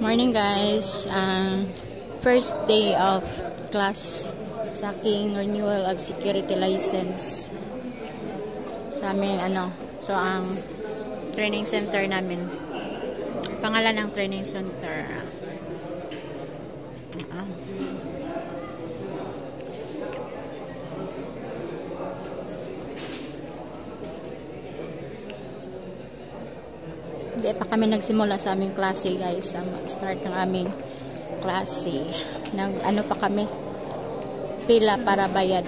Morning guys, first day of class sa aking renewal of security license sa aming ito ang training center namin. Pangalan ng training center hindi pa kami nagsimula sa aming klase guys. Start ng aming klase. Pa kami? Pila para bayad.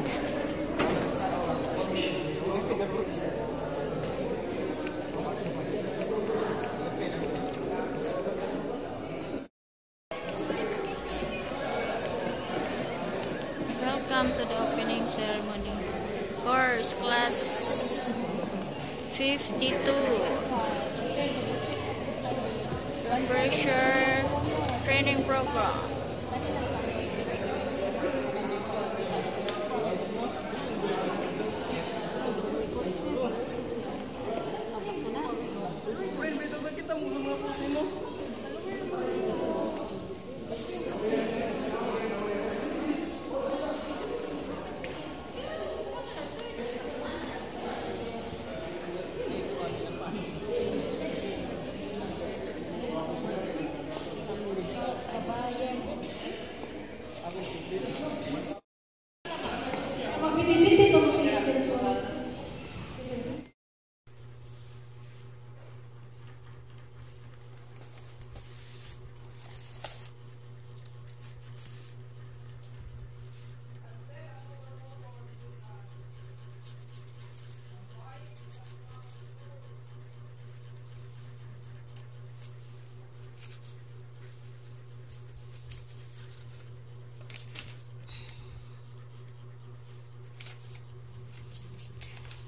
Welcome to the opening ceremony. Course class 52. Refresher training program.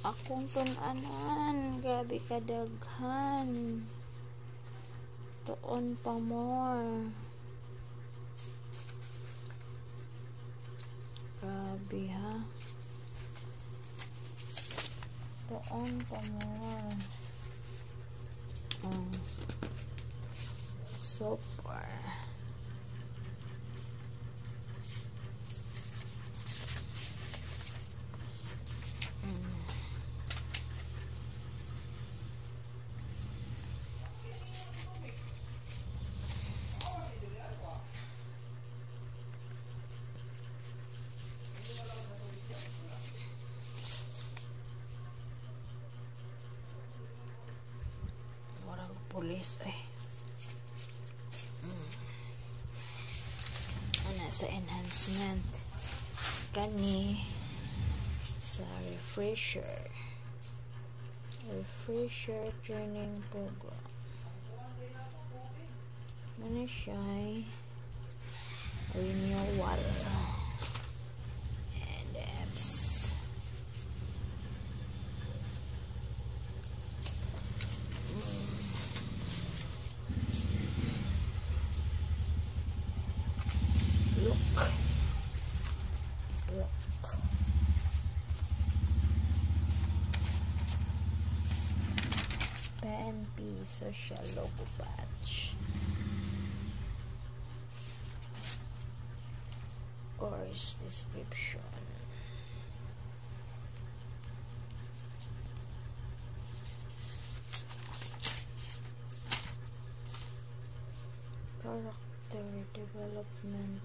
Akong tunanan, grabe kadaghan. Tuon pa more. Grabe ha. Tuon pa more. So far. Pulis sa enhancement kani sa refresher training program ano siya renewal and apps. PNP social logo badge. Course description. Character development.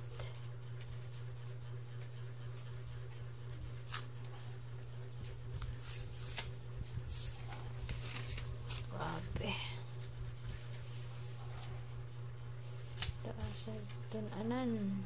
Taas tunanan.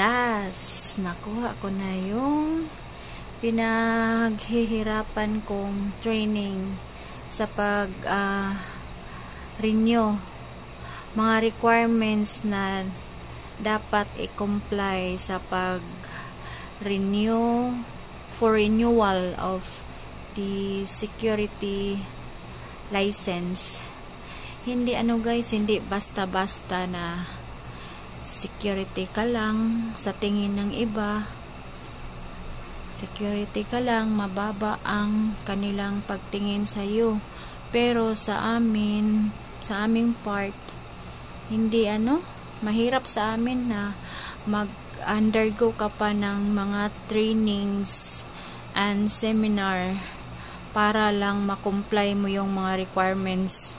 last, nakuha ko na yung pinaghihirapan kong training sa pag renew mga requirements na dapat i-comply sa pag renew for renewal of the security license. Hindi guys, hindi basta-basta na security ka lang sa tingin ng iba. Security ka lang, mababa ang kanilang pagtingin sa iyo. Pero sa aming part, hindi mahirap sa amin na mag-undergo ka pa ng mga trainings and seminar para lang makomply mo yung mga requirements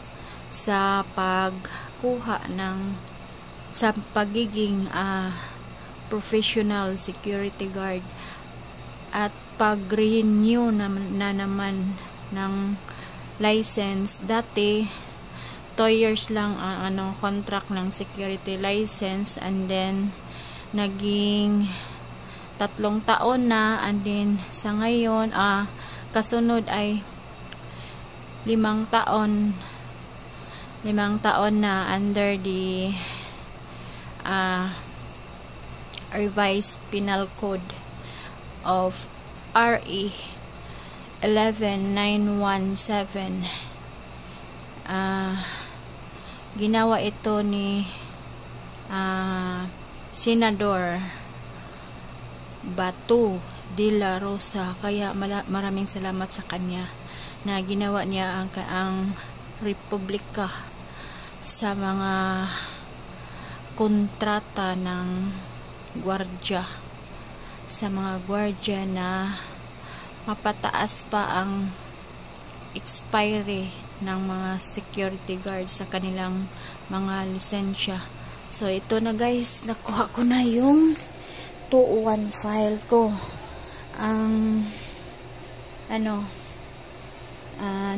sa pagkuha sa pagiging professional security guard at pag-renew na naman ng license. Dati 2 years lang ang contract ng security license, and then naging 3 taon na, and then sa ngayon kasunod ay 5 taon na under the revised penal code of RE 11917. Ginawa ito ni Senador Bato de la Rosa, kaya maraming salamat sa kanya na ginawa niya ang republika sa mga kontrata ng gwardya, sa mga gwardya na mapataas pa ang expiry ng mga security guards sa kanilang mga lisensya. So ito na guys, nakuha ko na yung 201 file ko. Ang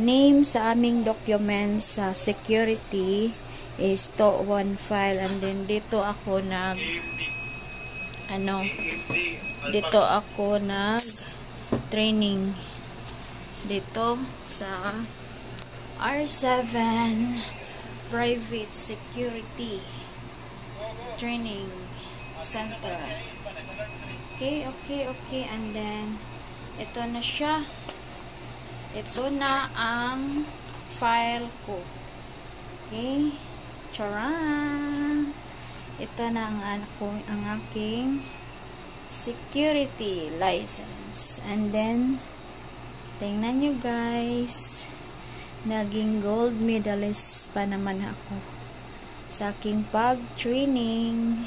name sa aming documents sa security is 201 file, and then dito ako nag training dito sa R7 Private Security Training Center. Okay, and then ito na siya. Ito na ang file ko. Okay, charan! Ito na ang aking security license. And then tingnan nyo guys, naging gold medalist pa naman ako sa aking pag-training.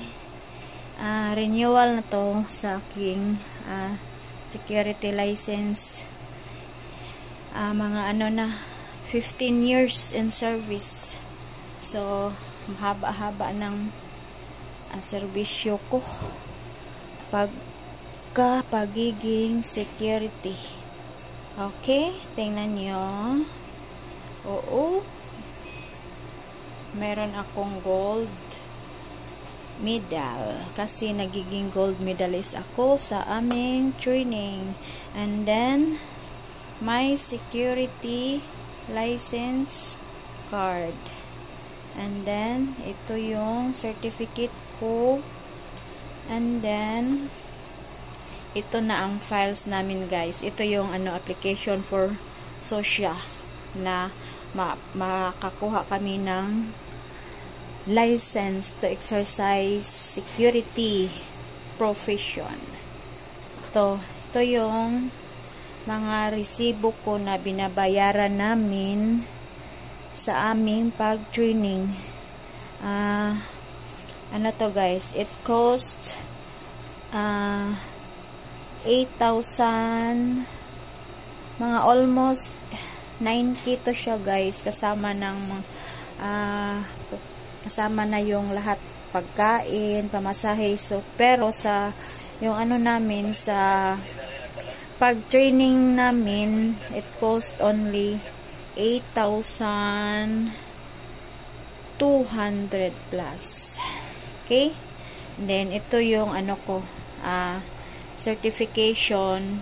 Renewal na to sa aking security license. Mga 15 years in service. So mahaba-haba ng serbisyo ko pagiging security. Okay, tingnan nyo. Oo, meron akong gold medal kasi nagiging gold medalist ako sa aming training. And then my security license card, and then ito yung certificate ko, and then ito na ang files namin guys. Ito yung application for SOSYA na makakuha kami ng license to exercise security profession. Ito yung mga resibo ko na binabayaran namin sa aming pag-training. To guys, it cost 8,000, mga almost 90 to siya guys, kasama na yung lahat, pagkain, pamasahe. So pero sa yung namin sa pag-training namin, it cost only 8,200 plus. Okay, Then, ito yung ano ko, certification.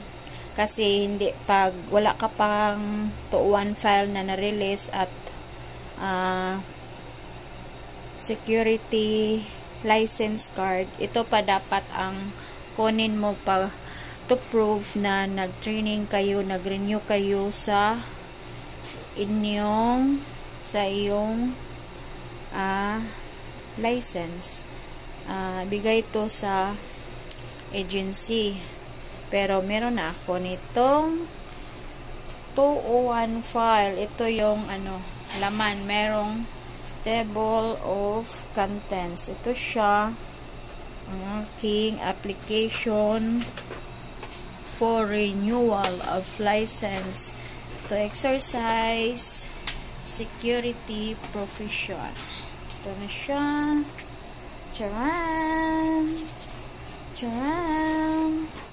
Kasi, hindi, pag wala ka pang 2-1 file na na-release at security license card, ito pa dapat ang kunin mo pa to prove na nag-training kayo, nag-renew kayo sa iyong license. Bigay to sa agency. Pero meron na ako nitong 201 file. Ito yung laman. Merong table of contents. Ito siya. Ang aking application for renewal of license to exercise security profession. Ito na siya. Charan! Charan!